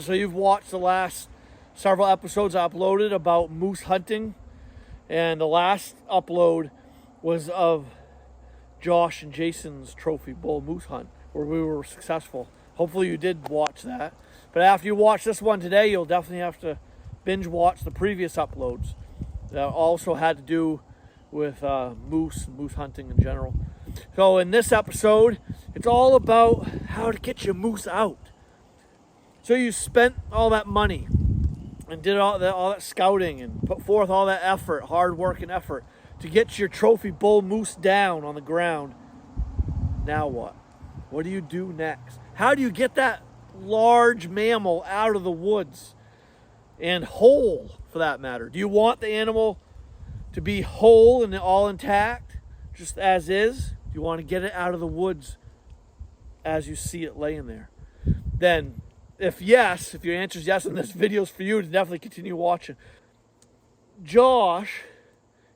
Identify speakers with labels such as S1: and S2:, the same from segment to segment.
S1: So you've watched the last several episodes I uploaded about moose hunting, and the last upload was of Josh and Jason's trophy bull moose hunt where we were successful. Hopefully you did watch that. But after you watch this one today, you'll definitely have to binge watch the previous uploads that also had to do with moose hunting in general. So in this episode, it's all about how to get your moose out. So you spent all that money and did all that scouting and put forth all that effort, hard work and effort to get your trophy bull moose down on the ground. Now what? What do you do next? How do you get that large mammal out of the woods and whole, for that matter? Do you want the animal to be whole and all intact, just as is? Do you want to get it out of the woods as you see it laying there? Then, if your answer is yes, and this video's for you, to definitely continue watching. Josh,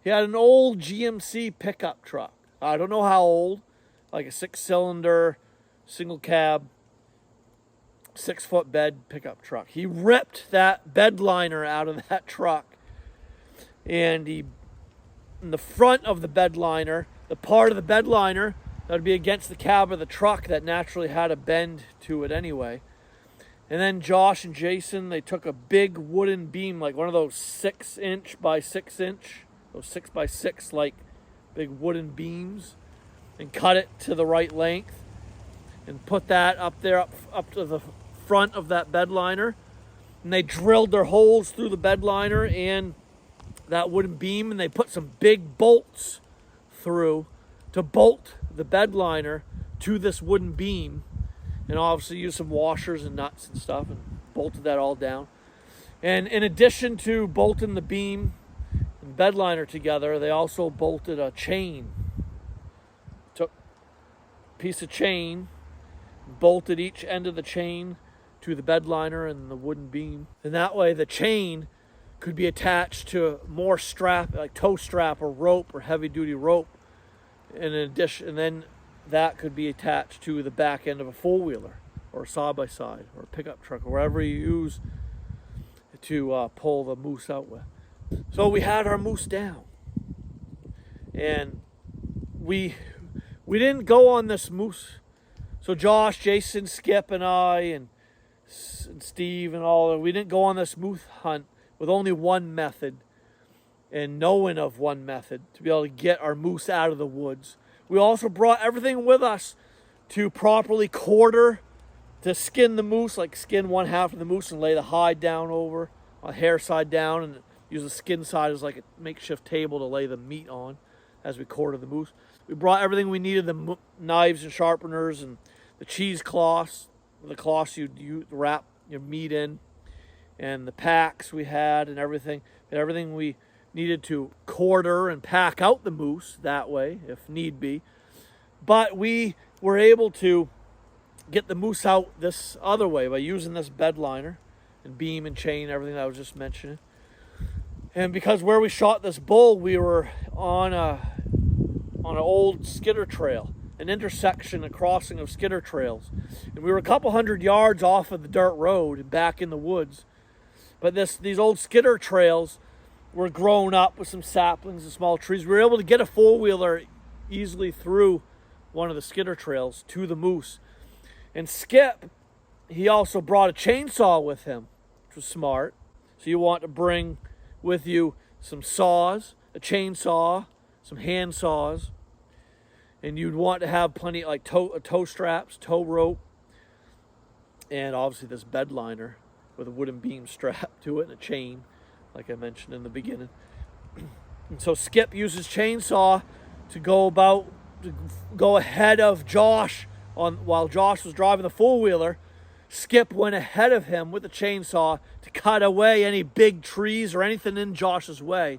S1: he had an old GMC pickup truck. I don't know how old, like a 6-cylinder, single cab, 6-foot bed pickup truck. He ripped that bed liner out of that truck, and in the front of the bed liner, the part of the bed liner that would be against the cab of the truck that naturally had a bend to it anyway. And then Josh and Jason, they took a big wooden beam, like one of those 6-inch by 6-inch, those 6x6 like big wooden beams, and cut it to the right length and put that up there, up to the front of that bed liner. And they drilled their holes through the bed liner and that wooden beam, and they put some big bolts through to bolt the bed liner to this wooden beam, and obviously used some washers and nuts and stuff and bolted that all down. And in addition to bolting the beam and bed liner together, they also bolted a chain. Took a piece of chain, bolted each end of the chain to the bed liner and the wooden beam. And that way the chain could be attached to more strap, like tow strap or rope or heavy duty rope. In addition, and then that could be attached to the back end of a four-wheeler or a side-by-side or a pickup truck or whatever you use to pull the moose out with. So we had our moose down, and we didn't go on this moose. So Josh, Jason, Skip, and I, and Steve, and all, we didn't go on this moose hunt with only one method and knowing of one method to be able to get our moose out of the woods. We also brought everything with us to properly quarter, to skin the moose, like skin one half of the moose and lay the hide down over, a hair side down, and use the skin side as like a makeshift table to lay the meat on as we quarter the moose. We brought everything we needed, the knives and sharpeners and the cheesecloths, the cloths you wrap your meat in, and the packs we had and everything. And everything we needed to quarter and pack out the moose that way, if need be. But we were able to get the moose out this other way by using this bed liner and beam and chain, everything that I was just mentioning. And because where we shot this bull, we were on an old skidder trail, an intersection, a crossing of skidder trails. And we were a couple hundred yards off of the dirt road and back in the woods. But these old skidder trails were grown up with some saplings and small trees. We were able to get a four-wheeler easily through one of the skidder trails to the moose. And Skip, he also brought a chainsaw with him, which was smart. So you want to bring with you some saws, a chainsaw, some hand saws, and you'd want to have plenty like tow straps, tow rope, and obviously this bed liner with a wooden beam strapped to it and a chain, like I mentioned in the beginning. And so Skip used his chainsaw to go ahead of Josh while Josh was driving the four-wheeler. Skip went ahead of him with the chainsaw to cut away any big trees or anything in Josh's way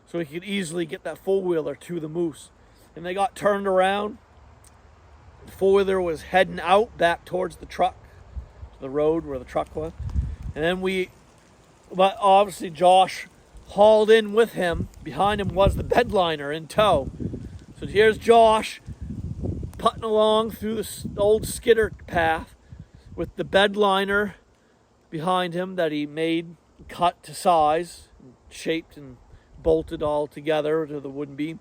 S1: so he could easily get that four-wheeler to the moose. And they got turned around. The four-wheeler was heading out back towards the truck, to the road where the truck was. And then but obviously Josh hauled in with him. Behind him was the bed liner in tow. So here's Josh putting along through the old skidder path with the bed liner behind him that he made, cut to size, shaped and bolted all together to the wooden beam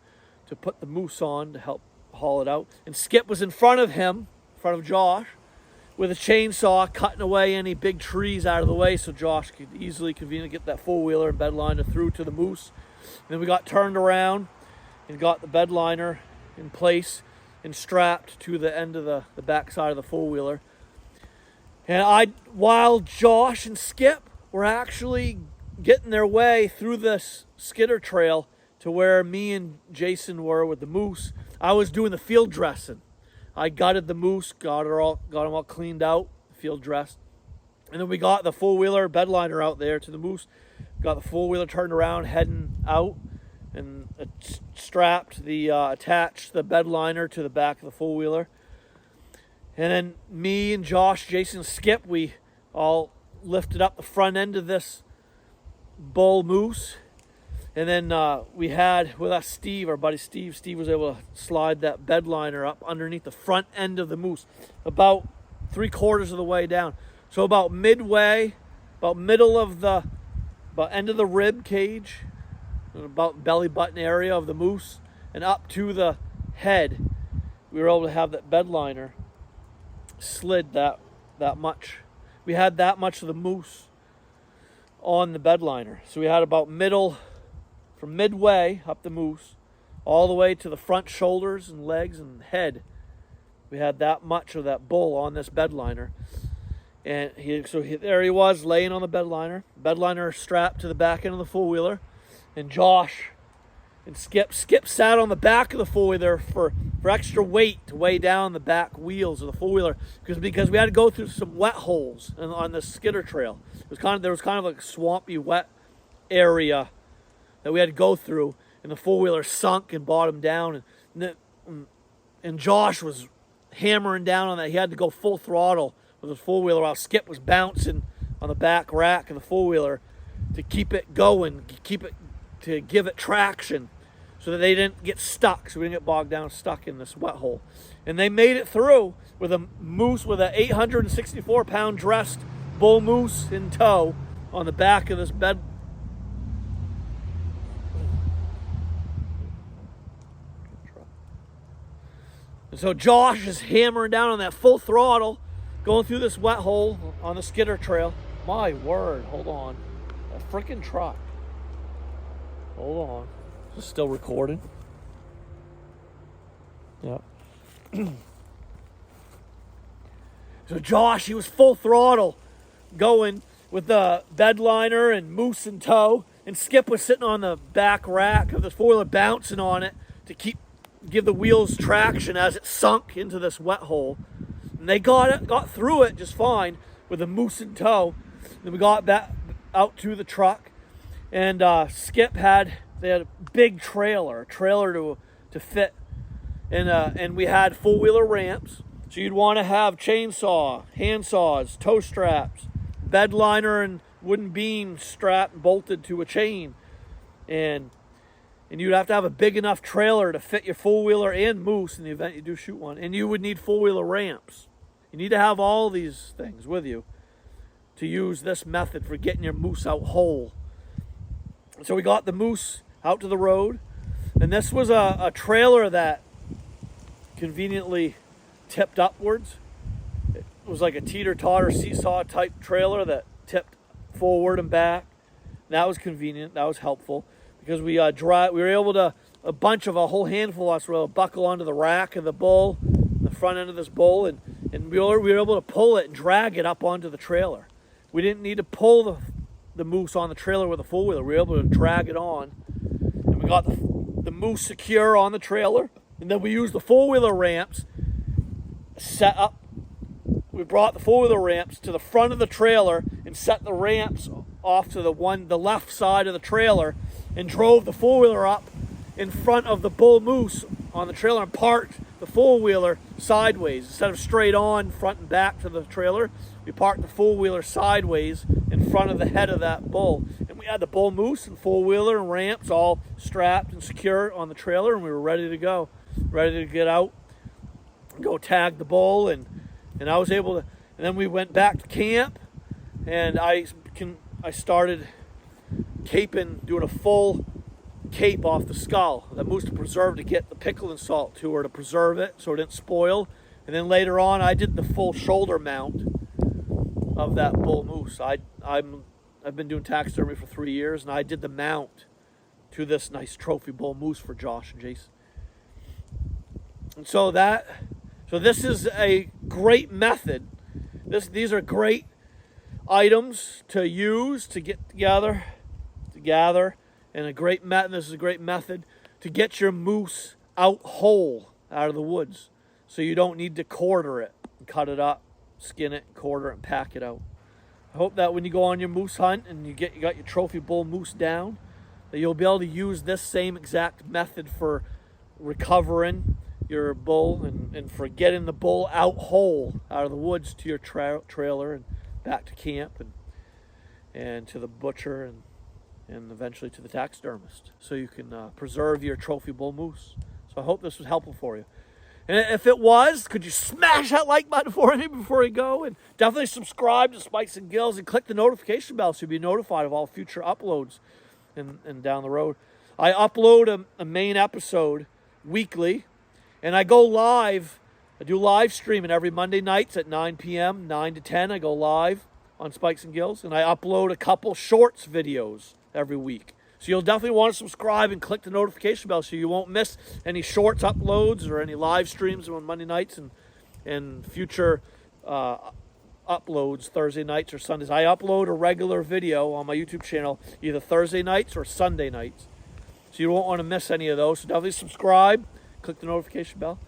S1: to put the moose on to help haul it out. And Skip was in front of him, in front of Josh, with a chainsaw cutting away any big trees out of the way so Josh could easily, conveniently get that four-wheeler and bed liner through to the moose. And then we got turned around and got the bed liner in place and strapped to the end of the back side of the four-wheeler. And while Josh and Skip were actually getting their way through this skidder trail to where me and Jason were with the moose, I was doing the field dressing. I gutted the moose, got him all cleaned out, field dressed. And then we got the four-wheeler bed liner out there to the moose. Got the four-wheeler turned around, heading out, and attached the bed liner to the back of the four-wheeler. And then me and Josh, Jason, and Skip, we all lifted up the front end of this bull moose. And then we had with us Steve, our buddy Steve. Steve was able to slide that bed liner up underneath the front end of the moose, about 3/4 of the way down. So about midway, about middle of about end of the rib cage, about belly button area of the moose, and up to the head, we were able to have that bed liner slid that much. We had that much of the moose on the bed liner. So we had about from midway up the moose, all the way to the front shoulders and legs and head. We had that much of that bull on this bed liner. And there he was laying on the bed liner strapped to the back end of the four-wheeler. And Josh and Skip sat on the back of the four-wheeler for extra weight to weigh down the back wheels of the four-wheeler because we had to go through some wet holes on the skidder trail. There was kind of like a swampy, wet area that we had to go through, and the four-wheeler sunk and bottomed down, and Josh was hammering down on that. He had to go full throttle with his four-wheeler while Skip was bouncing on the back rack of the four-wheeler to keep it going, to give it traction so that they didn't get stuck, so we didn't get bogged down, stuck in this wet hole. And they made it through with a moose, with an 864-pound dressed bull moose in tow on the back of this bed. And so Josh is hammering down on that full throttle, going through this wet hole on the skidder trail. My word, hold on. A freaking truck. Hold on. Is it still recording? Yep. So Josh, he was full throttle going with the bed liner and moose in tow. And Skip was sitting on the back rack of the four-wheeler bouncing on it to give the wheels traction as it sunk into this wet hole. And they got through it just fine with the moose in tow. Then we got back out to the truck, and Skip had a big trailer to fit, and we had four-wheeler ramps. So you'd want to have chainsaw, hand saws, tow straps, bed liner, and wooden beam strapped bolted to a chain, and you'd have to have a big enough trailer to fit your four-wheeler and moose in the event you do shoot one. And you would need four-wheeler ramps. You need to have all these things with you to use this method for getting your moose out whole. So we got the moose out to the road. And this was a trailer that conveniently tipped upwards. It was like a teeter-totter seesaw type trailer that tipped forward and back. That was convenient. That was helpful. Because we were able to, a whole handful of us were able to buckle onto the rack of the bull, the front end of this bull, and we were able to pull it and drag it up onto the trailer. We didn't need to pull the moose on the trailer with a four-wheeler. We were able to drag it on. And we got the moose secure on the trailer. And then we used the four-wheeler ramps set up. We brought the four-wheeler ramps to the front of the trailer and set the ramps off to the left side of the trailer, and drove the four-wheeler up in front of the bull moose on the trailer and parked the four-wheeler sideways. Instead of straight on, front and back to the trailer, we parked the four-wheeler sideways in front of the head of that bull. And we had the bull moose and four-wheeler and ramps all strapped and secure on the trailer, and we were ready to go, ready to get out and go tag the bull. And I was able to, and then we went back to camp, and I started caping, doing a full cape off the skull. The moose to preserve, to get the pickle and salt to her, to preserve it so it didn't spoil. And then later on, I did the full shoulder mount of that bull moose. I've been doing taxidermy for 3 years, and I did the mount to this nice trophy bull moose for Josh and Jason. And so this is a great method. These are great items to use to get together, to gather, and this is a great method to get your moose out whole out of the woods, so you don't need to quarter it and cut it up, skin it, quarter it, and pack it out. I hope that when you go on your moose hunt and you got your trophy bull moose down, that you'll be able to use this same exact method for recovering your bull and for getting the bull out whole out of the woods to your trailer and back to camp and to the butcher and eventually to the taxidermist, so you can preserve your trophy bull moose. So I hope this was helpful for you. And if it was, could you smash that like button for me before you go? And definitely subscribe to Spikes and Gills and click the notification bell so you'll be notified of all future uploads and down the road. I upload a main episode weekly, and I go live. I do live streaming every Monday nights at 9 p.m., 9 to 10. I go live on Spikes and Gills, and I upload a couple shorts videos every week. So you'll definitely want to subscribe and click the notification bell so you won't miss any shorts uploads or any live streams on Monday nights and future uploads Thursday nights or Sundays. I upload a regular video on my YouTube channel either Thursday nights or Sunday nights. So you won't want to miss any of those. So definitely subscribe, click the notification bell.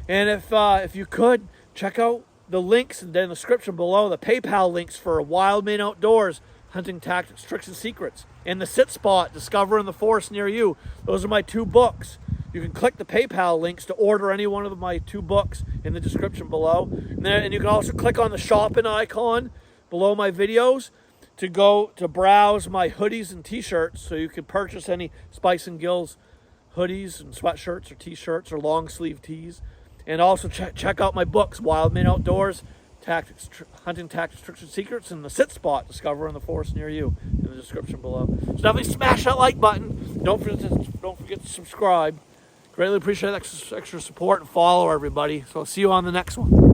S1: And if you could, check out the links in the description below, the PayPal links for Wild Maine Outdoors, Hunting Tactics, Tricks, and Secrets, and the Sit Spot, Discovering the Forest Near You. Those are my 2 books. You can click the PayPal links to order any one of my 2 books in the description below. And you can also click on the shopping icon below my videos to go to browse my hoodies and t-shirts, so you can purchase any Spikes and Gills hoodies and sweatshirts or t-shirts or long sleeve tees. And also check out my books, Wild Maine Outdoors, Hunting Tactics, Tricks, and Secrets, and the Sit Spot, Discovering the Forest Near You, in the description below. So definitely smash that like button. Don't forget to subscribe. Greatly appreciate extra support, and follow everybody. So I'll see you on the next one.